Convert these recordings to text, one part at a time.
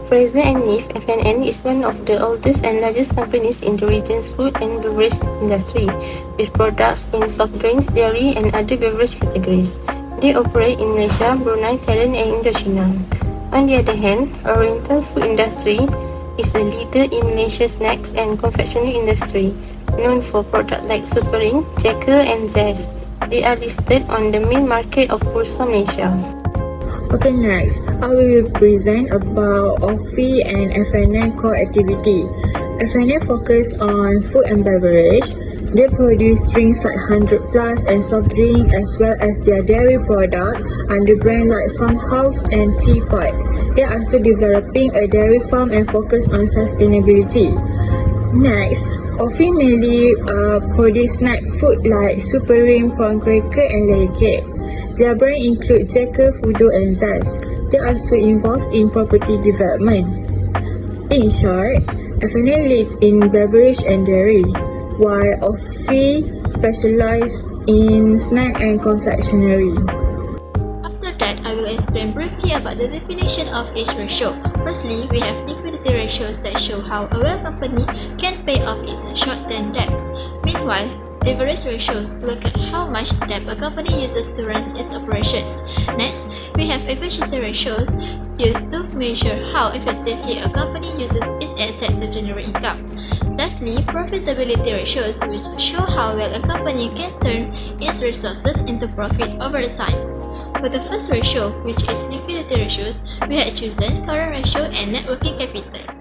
Fraser and Neef (FNN) is one of the oldest and largest companies in the region's food and beverage industry, with products in soft drinks, dairy, and other beverage categories. They operate in Malaysia, Brunei, Thailand, and Indochina. On the other hand, Oriental Food Industry is a leader in Malaysia's snacks and confectionery industry, known for products like Superring, Jacker, and Zest. They are listed on the main market of Bursa Malaysia. Okay, next, I will present about OFI and FNN core activity. FNN focus on food and beverage. They produce drinks like 100 Plus and soft drink, as well as their dairy product under brand like Farmhouse and Teapot. They are also developing a dairy farm and focus on sustainability. Next, OFI mainly produce snack food like Superring, prawn cracker, and layer cake. Their brand include Jacker, Fudo, and Zest. They are also involved in property development. In short, FNN leads in beverage and dairy, while OFI specializes in snack and confectionery. After that, I will explain briefly about the definition of each ratio. Firstly, we have liquidity ratios that show how a well company can pay off its short-term debts. Meanwhile, leverage ratios look at how much debt a company uses to run its operations. Next, we have efficiency ratios used to measure how effectively a company uses its asset to generate income. Lastly, profitability ratios, which show how well a company can turn its resources into profit over time. For the first ratio, which is liquidity ratios, we have chosen current ratio and net working capital.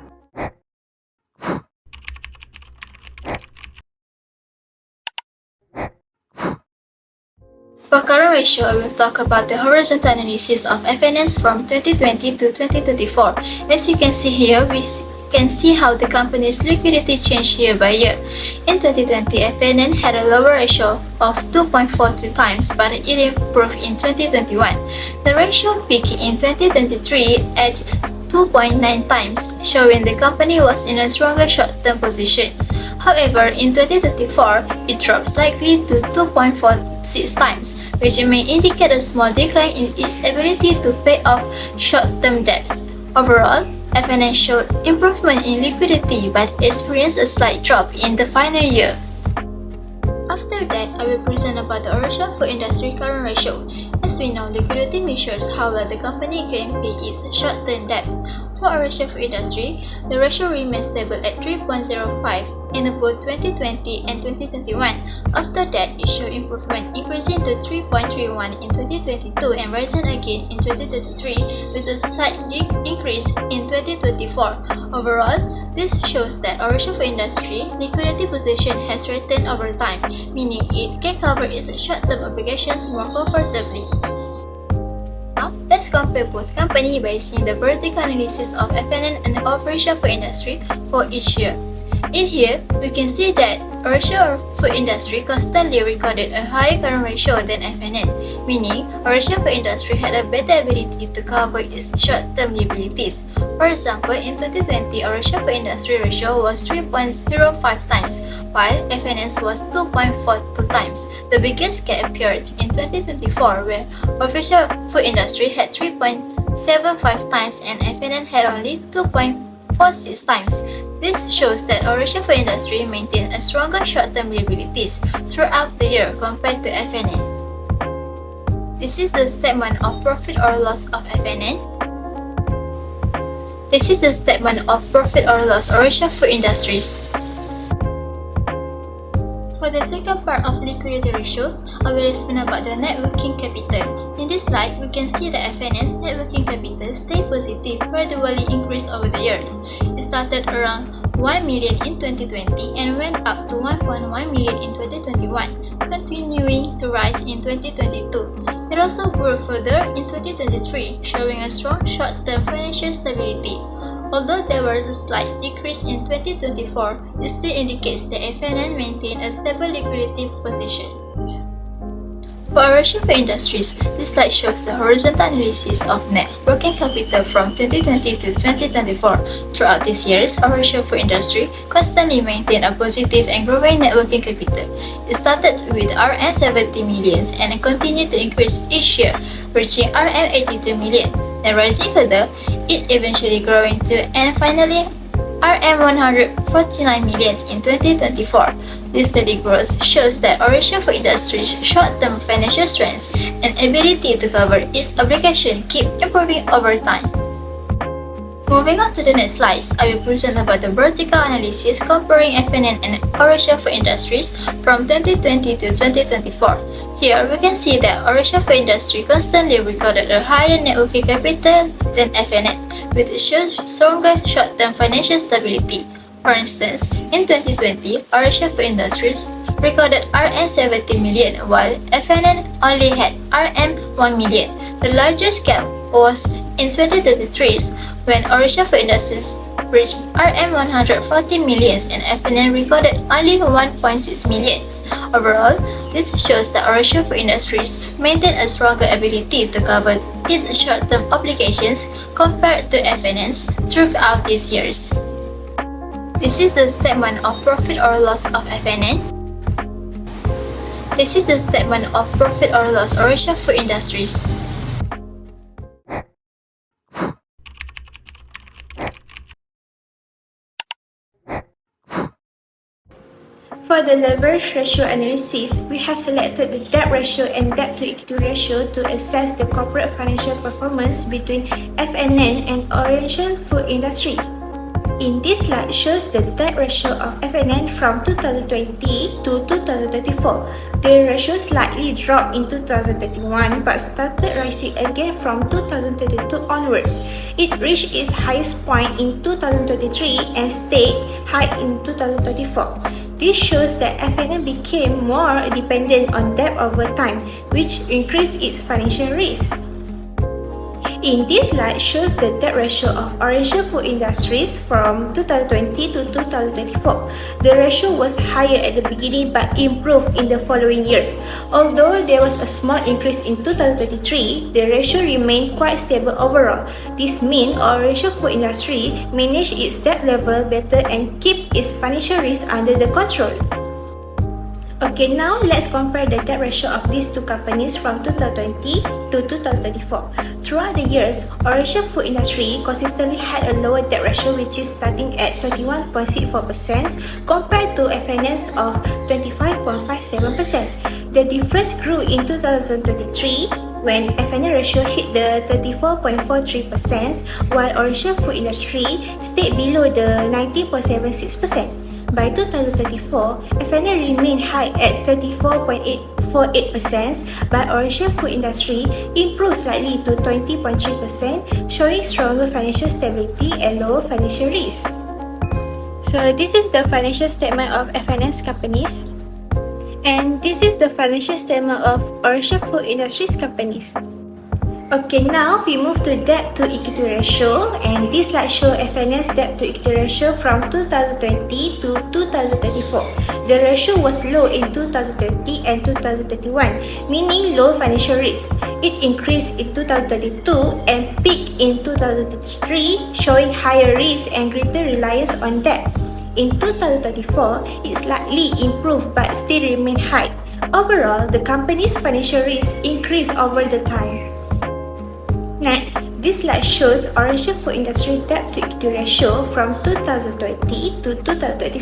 For current ratio, I will talk about the horizontal analysis of FNNs from 2020 to 2024. As you can see here, we can see how the company's liquidity changed year by year. In 2020, FNN had a lower ratio of 2.42 times, but it improved in 2021. The ratio peaked in 2023 at 2.9 times, showing the company was in a stronger short-term position. However, in 2024, it dropped slightly to 2.46 times, which may indicate a small decline in its ability to pay off short-term debts. Overall, FNN showed improvement in liquidity but experienced a slight drop in the final year. After that, I will present about the Oriental food industry current ratio. As we know, liquidity measures how well the company can pay its short-term debts. For Oriental food industry, the ratio remains stable at 3.05 in both 2020 and 2021. After that, it showed improvement, increasing to 3.31 in 2022 and rising again in 2023 with a slight increase in 2024. Overall, this shows that Oriental food industry liquidity position has strengthened over time, meaning it can cover its short-term obligations more comfortably. Now, let's compare both companies by seeing the vertical analysis of FNN and Oriental food industry for each year. In here, we can see that Oriental food industry constantly recorded a higher current ratio than FNN, meaning Oriental food industry had a better ability to cover its short-term liabilities. For example, in 2020, Oriental food industry ratio was 3.05 times, while FNN's was 2.42 times. The biggest gap appeared in 2024, where Oriental food industry had 3.75 times and FNN had only 2.46 times. This shows that Oriental food industry maintained a stronger short-term liabilities throughout the year compared to FNN. This is the statement of profit or loss of FNN. This is the statement of profit or loss Oriental food industries. For the second part of liquidity ratios, I will explain about the net working capital. In this slide, we can see that FNN's net working capital stayed positive, gradually increased over the years. It started around 1 million in 2020 and went up to 1.1 million in 2021, continuing to rise in 2022. It also grew further in 2023, showing a strong short-term financial stability. Although there was a slight decrease in 2024, it still indicates that FNN maintained a stable liquidity position. For Oriental food industries, this slide shows the horizontal analysis of net working capital from 2020 to 2024. Throughout these years, Oriental food industry constantly maintained a positive and growing net working capital. It started with RM 70 million and continued to increase each year, reaching RM 82 million. then rising further, it eventually growing to and finally Rm 149 million in 2024. This steady growth shows that Malaysia food industry's short-term financial strength and ability to cover its obligation keep improving over time. Moving on to the next slides, I will present about the vertical analysis comparing FNN and Malaysia food industries from 2020 to 2024. Here, we can see that Malaysia food industry constantly recorded a higher net working capital than FNN, which shows stronger short-term financial stability. For instance, in 2020, Malaysia food industries recorded Rm 70 million while FNN only had Rm 1 million. The largest gap was in 2023 when Malaysia food industries reached Rm 140 million and FNN recorded only 1.6 million. Overall, this shows that Malaysia food industries maintain a stronger ability to cover its short-term obligations compared to FNN's throughout these years. This is the statement of profit or loss of FNN. This is the statement of profit or loss of Malaysia food industries. For the leverage ratio analysis, we have selected the debt ratio and debt to equity ratio to assess the corporate financial performance between FNN and Malaysian food industry. In this slide shows the debt ratio of FNN from 2020 to 2024. The ratio slightly dropped in 2021 but started rising again from 2022 onwards. It reached its highest point in 2023 and stayed high in 2024. This shows that FNN became more dependent on debt over time, which increased its financial risk. In this slide shows the debt ratio of Malaysia food industries from 2020 to 2024. The ratio was higher at the beginning but improved in the following years. Although there was a small increase in 2023, the ratio remained quite stable overall. This means Malaysia food industry managed its debt level better and keep its financial risk under the control. Okay, now let's compare the debt ratio of these two companies from 2020 to 2024. Throughout the years, Malaysia food industry consistently had a lower debt ratio which is starting at 31.64% compared to FNS of 25.57%. The difference grew in 2023 when FNN ratio hit the 34.43% while Malaysia food industry stayed below the 19.76%. By 2024, FNN remained high at 34.48%, but Malaysia food industry improved slightly to 20.3%, showing stronger financial stability and lower financial risk. So this is the financial statement of FNN's companies, and this is the financial statement of Malaysia food industry's companies. Okay, now we move to debt to equity ratio, and this slide shows FNN's debt to equity ratio from 2020 to 2024. The ratio was low in 2020 and 2021, meaning low financial risk. It increased in 2022 and peaked in 2023, showing higher risk and greater reliance on debt. In 2024, it slightly improved but still remained high. Overall, the company's financial risk increased over the time. Next, this slide shows Malaysia food industry debt to equity ratio from 2020 to 2024.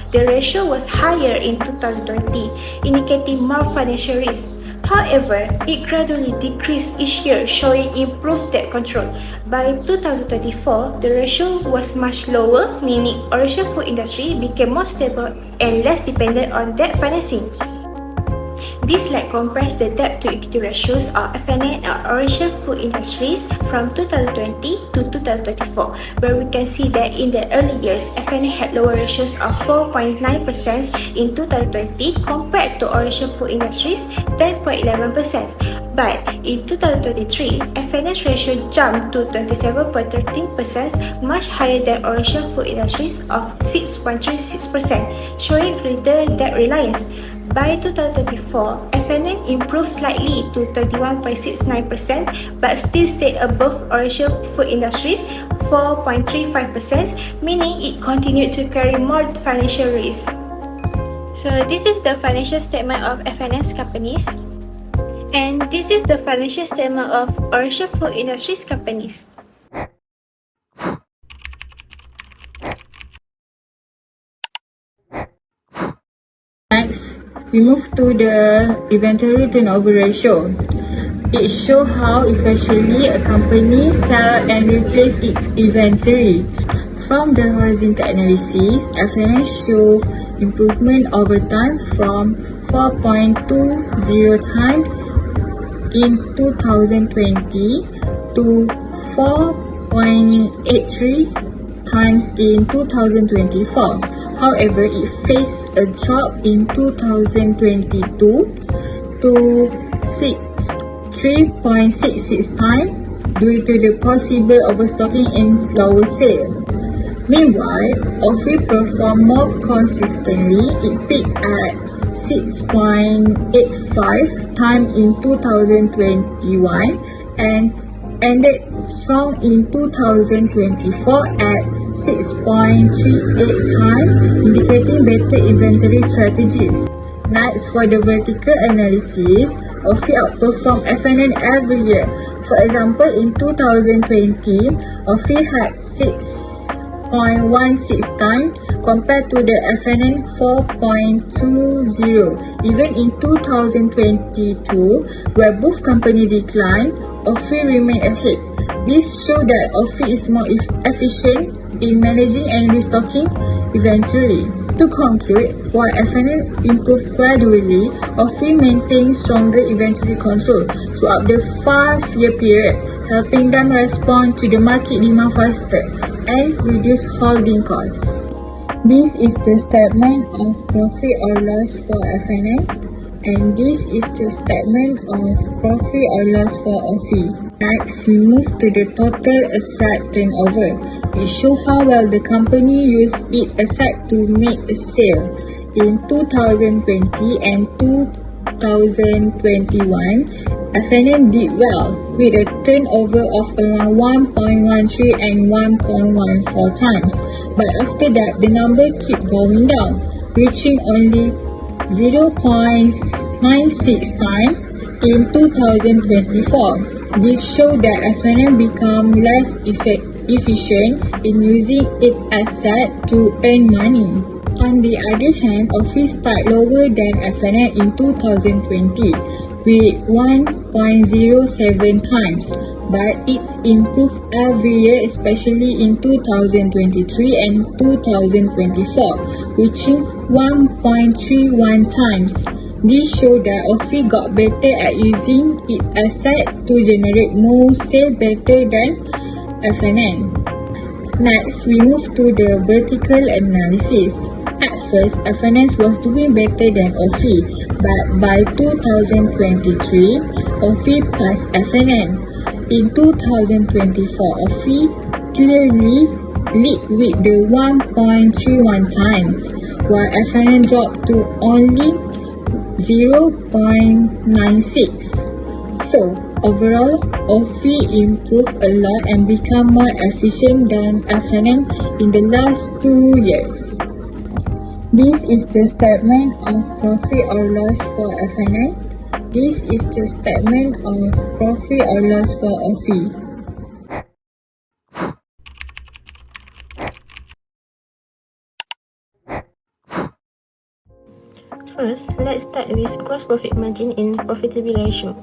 The ratio was higher in 2020, indicating more financial risk. However, it gradually decreased each year, showing improved debt control. By 2024, the ratio was much lower, meaning Malaysia food industry became more stable and less dependent on debt financing. This slide compares the debt to equity ratios of FNN and Malaysia food industries from 2020 to 2024, where we can see that in the early years, FNN had lower ratios of 4.9% in 2020 compared to Malaysia food industries 10.11%. But in 2023, FNN's ratio jumped to 27.13%, much higher than Malaysia food industries of 6.36%, showing greater debt reliance. By 2024, FNN improved slightly to 31.69% but still stayed above Malaysia food industries 4.35%, meaning it continued to carry more financial risk. So this is the financial statement of FNN's companies. And this is the financial statement of Orchard Food Industries companies. Next, we move to the inventory turnover ratio. It shows how efficiently a company sells and replaces its inventory. From the horizontal analysis, FNN shows improvement over time from 4.20 times in 2020 to 4.83 times in 2024. However, it faced a drop in 2022 to 3.66 times due to the possible overstocking and slower sale. Meanwhile, OFI performed more consistently. It peaked at 6.85 times in 2021 and ended strong in 2024 at 6.38 times, indicating better inventory strategies. Next, for the vertical analysis, OFI outperformed FNN every year. For example, in 2020, OFI had 6.16 times compared to the FNN 4.20. Even in 2022, where both companies declined, OFI remained ahead. This shows that OFI is more efficient in managing and restocking inventory. To conclude, while FNN improved gradually, OFI maintained stronger inventory control throughout the 5-year period, helping them respond to the market demand faster and reduce holding costs. This is the statement of profit or loss for FNN, and this is the statement of profit or loss for OFI. Next, we move to the total asset turnover. It shows how well the company used its asset to make a sale. In 2020 and 2021, FNN did well with a turnover of around 1.13 and 1.14 times. But after that, the number kept going down, reaching only 0.96 times in 2024. This showed that FNN become less efficient in using its asset to earn money. On the other hand, OFI started lower than FNN in 2020 with 1.07 times, but it's improved every year, especially in 2023 and 2024, reaching 1.31 times. This shows that OFI got better at using its asset to generate more sales better than FNN. Next, we move to the vertical analysis. At first, FNN was doing better than OFI, but by 2023, OFI passed FNN. In 2024, OFI clearly lead with the 1.31 times, while FNN dropped to only 0.96. So, overall, OFI improved a lot and become more efficient than FNN in the last 2 years. This is the statement of profit or loss for FNN. This is the statement of profit or loss for OFI. First, let's start with gross profit margin in profitability ratio.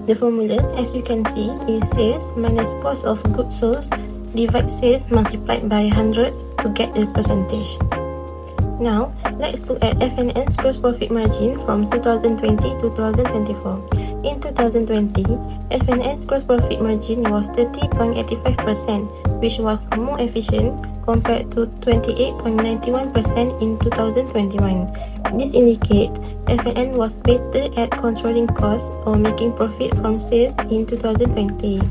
The formula, as you can see, is sales minus cost of goods sold divide sales multiplied by 100 to get the percentage. Now, let's look at FNN's gross profit margin from 2020 to 2024. In 2020, FNN's gross profit margin was 30.85%, which was more efficient compared to 28.91% in 2021. This indicates FNN was better at controlling costs or making profit from sales in 2020.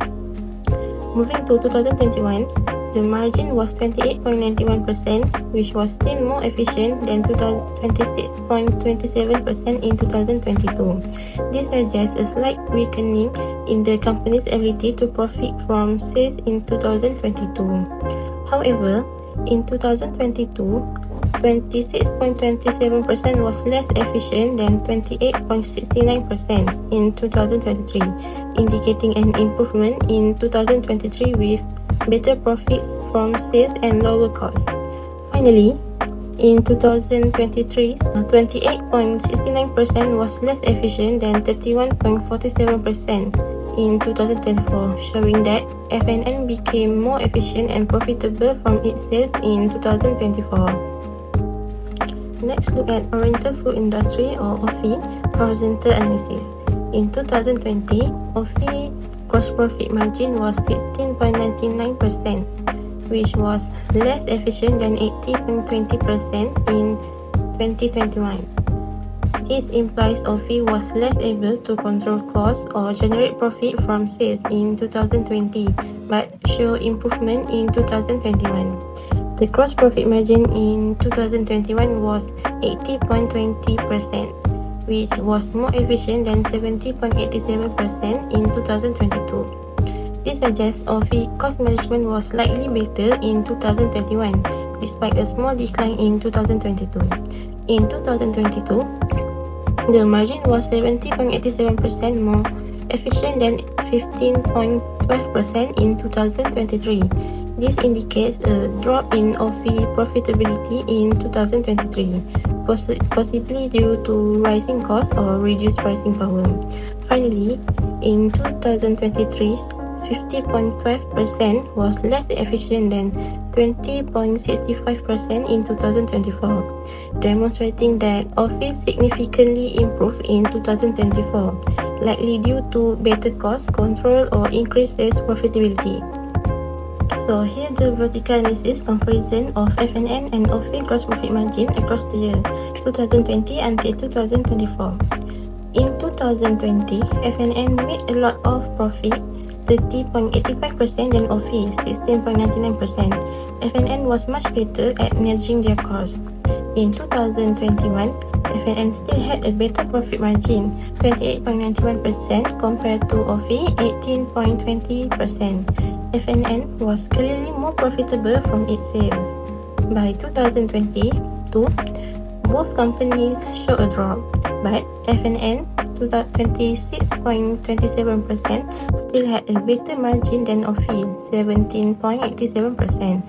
Moving to 2021, the margin was 28.91%, which was still more efficient than 26.27% in 2022. This suggests a slight weakening in the company's ability to profit from sales in 2022. However, in 2022, 26.27% was less efficient than 28.69% in 2023, indicating an improvement in 2023 with better profits from sales and lower costs. Finally, in 2023, 28.69% was less efficient than 31.47% in 2024, showing that FNN became more efficient and profitable from its sales in 2024. Let's look at Oriental Food Industry or OFI horizontal analysis. In 2020, OFI gross profit margin was 16.99%, which was less efficient than 80.20% in 2021. This implies OFI was less able to control costs or generate profit from sales in 2020, but show improvement in 2021. The gross profit margin in 2021 was 80.20%, which was more efficient than 70.87% in 2022. This suggests OFI cost management was slightly better in 2021, despite a small decline in 2022. In 2022, the margin was 70.87% more efficient than 15.12% in 2023. This indicates a drop in OFI profitability in 2023, possibly due to rising costs or reduced pricing power. Finally, in 2023, 50.12% was less efficient than 20.65% in 2024, demonstrating that OFI significantly improved in 2024, likely due to better cost control or increased sales profitability. So here the vertical analysis comparison of FNN and OFI gross profit margin across the year 2020 until 2024. In 2020, FNN made a lot of profit, 30.85% than OFI, 16.99%. FNN was much better at managing their costs. In 2021, FNN still had a better profit margin, 28.91% compared to OFI, 18.20%. FNN was clearly more profitable from its sales. By 2022, both companies showed a drop, but FNN 26.27% still had a better margin than OFI, 17.87%.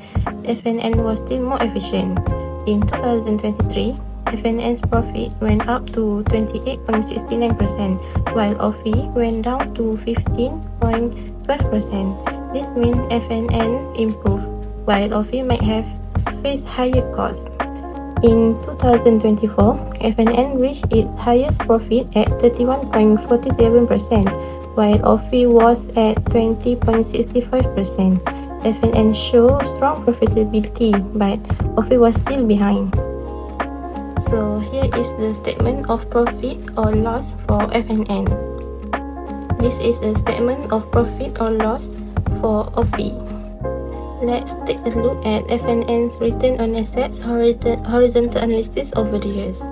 FNN was still more efficient. In 2023, FNN's profit went up to 28.69%, while OFI went down to 15.12%. This means FNN improved, while OFI might have faced higher costs. In 2024, FNN reached its highest profit at 31.47%, while OFI was at 20.65%. FNN showed strong profitability, but OFI was still behind. So here is the statement of profit or loss for FNN. This is a statement of profit or loss for OFI. Let's take a look at FNN's return on assets horizontal analysis over the years.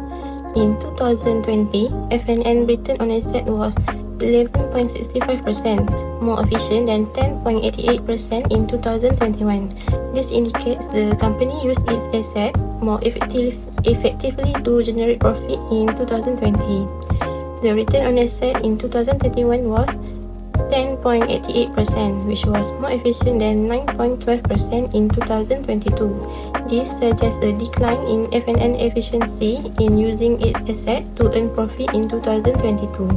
In 2020, FNN return on assets was 11.65%, more efficient than 10.88% in 2021. This indicates the company used its assets more effectively to generate profit in 2020. The return on assets in 2021 was 10.88%, which was more efficient than 9.12% in 2022. This suggests a decline in FNN efficiency in using its asset to earn profit in 2022.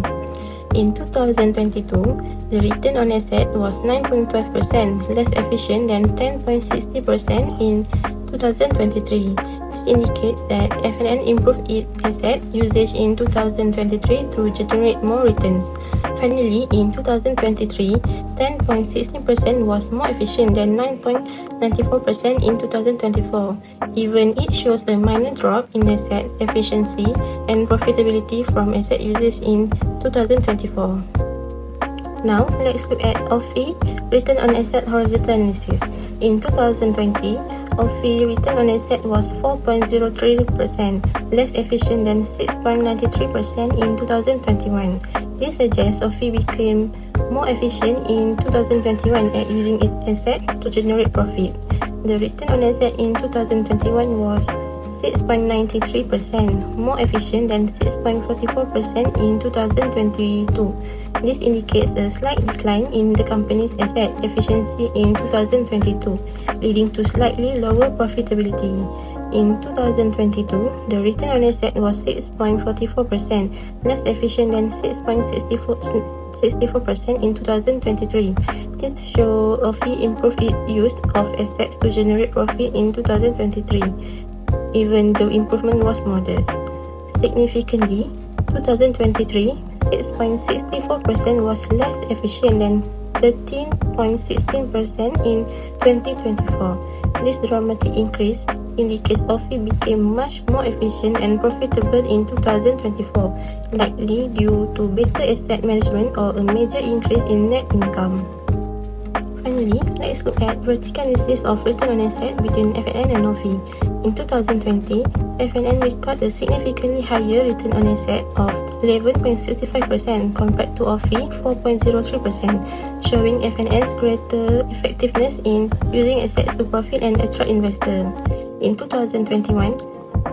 In 2022, the return on asset was 9.12%, less efficient than 10.60% in 2023. This indicates that FNN improved its asset usage in 2023 to generate more returns. Finally, in 2023, 10.16% was more efficient than 9.94% in 2024. Even it shows a minor drop in asset efficiency and profitability from asset usage in 2024. Now, let's look at OFI return on asset horizontal analysis. In 2020, OFI return on asset was 4.03%, less efficient than 6.93% in 2021. This suggests OFI became more efficient in 2021 at using its assets to generate profit. The return on asset in 2021 was 6.93%, more efficient than 6.44% in 2022. This indicates a slight decline in the company's asset efficiency in 2022, leading to slightly lower profitability. In 2022, the return on asset was 6.44%, less efficient than 6.64% in 2023. This shows OFI improved its use of assets to generate profit in 2023, even though improvement was modest. Significantly, 2023, 6.64% was less efficient than 13.16% in 2024. This dramatic increase indicates OFI became much more efficient and profitable in 2024, likely due to better asset management or a major increase in net income. Finally, let's look at vertical analysis of return on asset between FNN and OFI. In 2020, FNN recorded a significantly higher return on asset of 11.65% compared to OFI 4.03%, showing FNN's greater effectiveness in using assets to profit and attract investors. In 2021,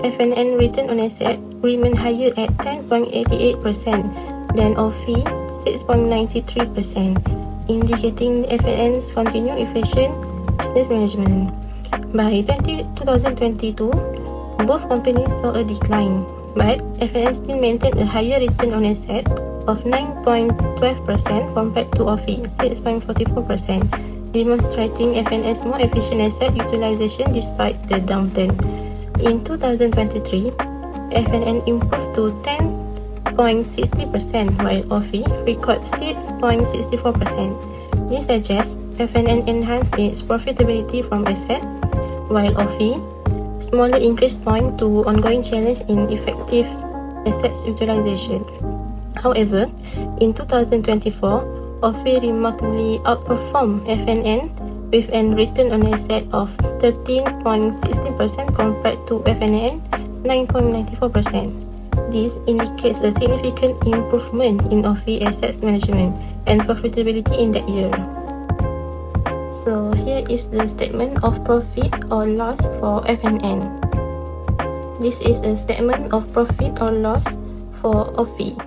FNN return on asset remained higher at 10.88% than OFI 6.93%, indicating FNN's continued efficient business management. By 2022, both companies saw a decline, but FNN still maintained a higher return on asset of 9.12% compared to OFI 6.44%, demonstrating FNN's more efficient asset utilization despite the downturn. In 2023, FNN improved to 10.60%, while OFI recorded 6.64%. This suggests FNN enhanced its profitability from assets, while OFI smaller increase point to ongoing challenge in effective assets utilization. However, in 2024, OFI remarkably outperformed FNN with a return on asset of 13.60% compared to FNN 9.94%. This indicates a significant improvement in OFI assets management and profitability in that year. So here is the statement of profit or loss for FNN. This is a statement of profit or loss for OFI.